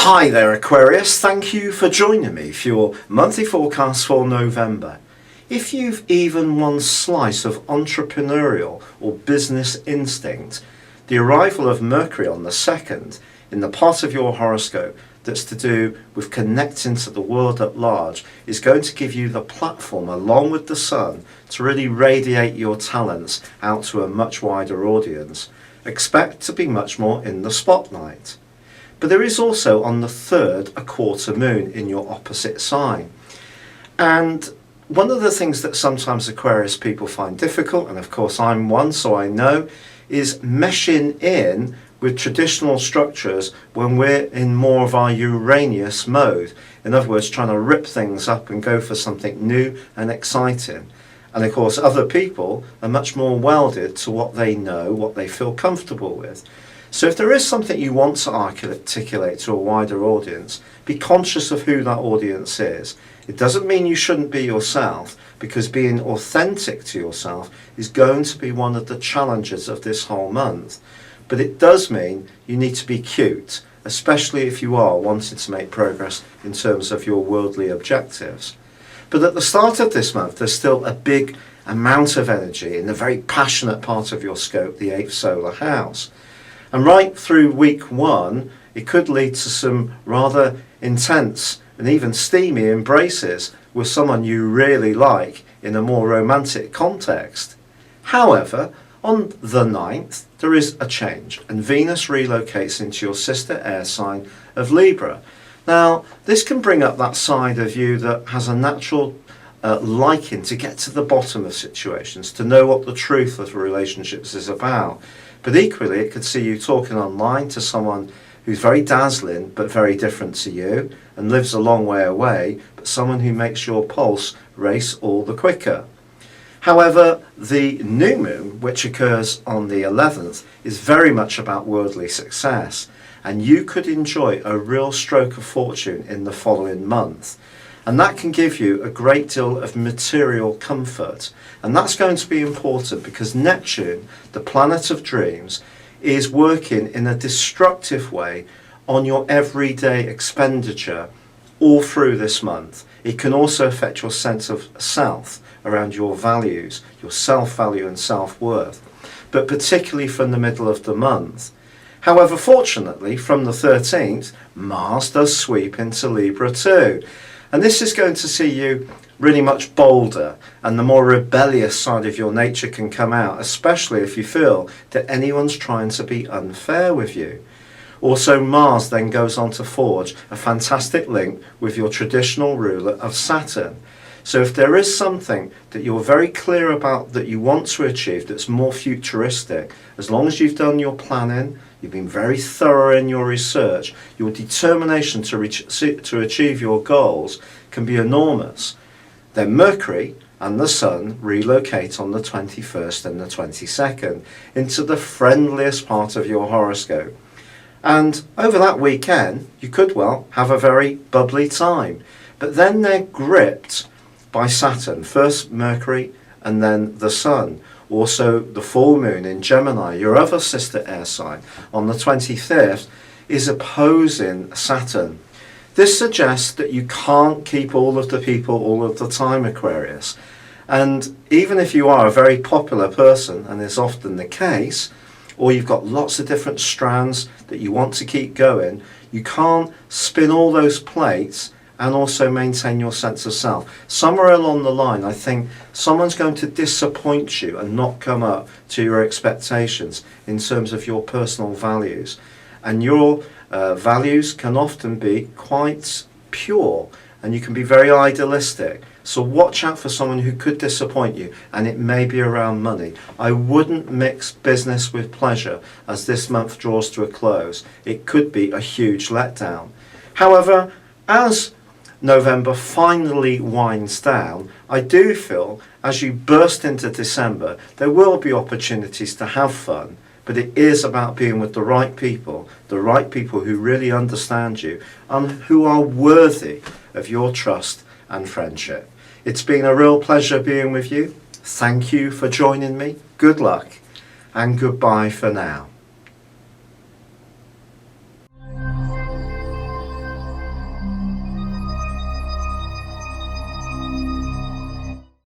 Hi there Aquarius, thank you for joining me for your monthly forecast for November. If you've even one slice of entrepreneurial or business instinct, the arrival of Mercury on the 2nd in the part of your horoscope that's to do with connecting to the world at large is going to give you the platform along with the Sun to really radiate your talents out to a much wider audience. Expect to be much more in the spotlight. But there is also on the 3rd a quarter moon in your opposite sign. And one of the things that sometimes Aquarius people find difficult, and of course I'm one so I know, is meshing in with traditional structures when we're in more of our Uranus mode. In other words, trying to rip things up and go for something new and exciting. And of course other people are much more welded to what they know, what they feel comfortable with. So if there is something you want to articulate to a wider audience, be conscious of who that audience is. It doesn't mean you shouldn't be yourself, because being authentic to yourself is going to be one of the challenges of this whole month. But it does mean you need to be cute, especially if you are wanting to make progress in terms of your worldly objectives. But at the start of this month, there's still a big amount of energy in the very passionate part of your scope, the 8th solar house. And right through week 1, it could lead to some rather intense and even steamy embraces with someone you really like in a more romantic context. However, on the 9th, there is a change, and Venus relocates into your sister air sign of Libra. Now, this can bring up that side of you that has a natural liking to get to the bottom of situations, to know what the truth of relationships is about. But equally, it could see you talking online to someone who's very dazzling but very different to you and lives a long way away, but someone who makes your pulse race all the quicker. However, the new moon, which occurs on the 11th, is very much about worldly success, and you could enjoy a real stroke of fortune in the following month. And that can give you a great deal of material comfort. And that's going to be important because Neptune, the planet of dreams, is working in a destructive way on your everyday expenditure all through this month. It can also affect your sense of self around your values, your self-value and self-worth, but particularly from the middle of the month. However, fortunately, from the 13th, Mars does sweep into Libra too. And this is going to see you really much bolder, and the more rebellious side of your nature can come out, especially if you feel that anyone's trying to be unfair with you. Also, Mars then goes on to forge a fantastic link with your traditional ruler of Saturn. So if there is something that you're very clear about that you want to achieve that's more futuristic, as long as you've done your planning, you've been very thorough in your research, your determination to achieve your goals can be enormous. Then Mercury and the Sun relocate on the 21st and the 22nd into the friendliest part of your horoscope. And over that weekend, you could well have a very bubbly time. But then they're gripped by Saturn, first Mercury and then the Sun. Also the full moon in Gemini, your other sister air sign, on the 25th is opposing Saturn. This suggests that you can't keep all of the people all of the time, Aquarius. And even if you are a very popular person, and is often the case, or you've got lots of different strands that you want to keep going, you can't spin all those plates and also maintain your sense of self. Somewhere along the line, I think someone's going to disappoint you and not come up to your expectations in terms of your personal values. And your values can often be quite pure, and you can be very idealistic. So watch out for someone who could disappoint you, and it may be around money. I wouldn't mix business with pleasure as this month draws to a close. It could be a huge letdown. However, as November finally winds down, I do feel as you burst into December, there will be opportunities to have fun, but it is about being with the right people who really understand you and who are worthy of your trust and friendship. It's been a real pleasure being with you. Thank you for joining me. Good luck and goodbye for now.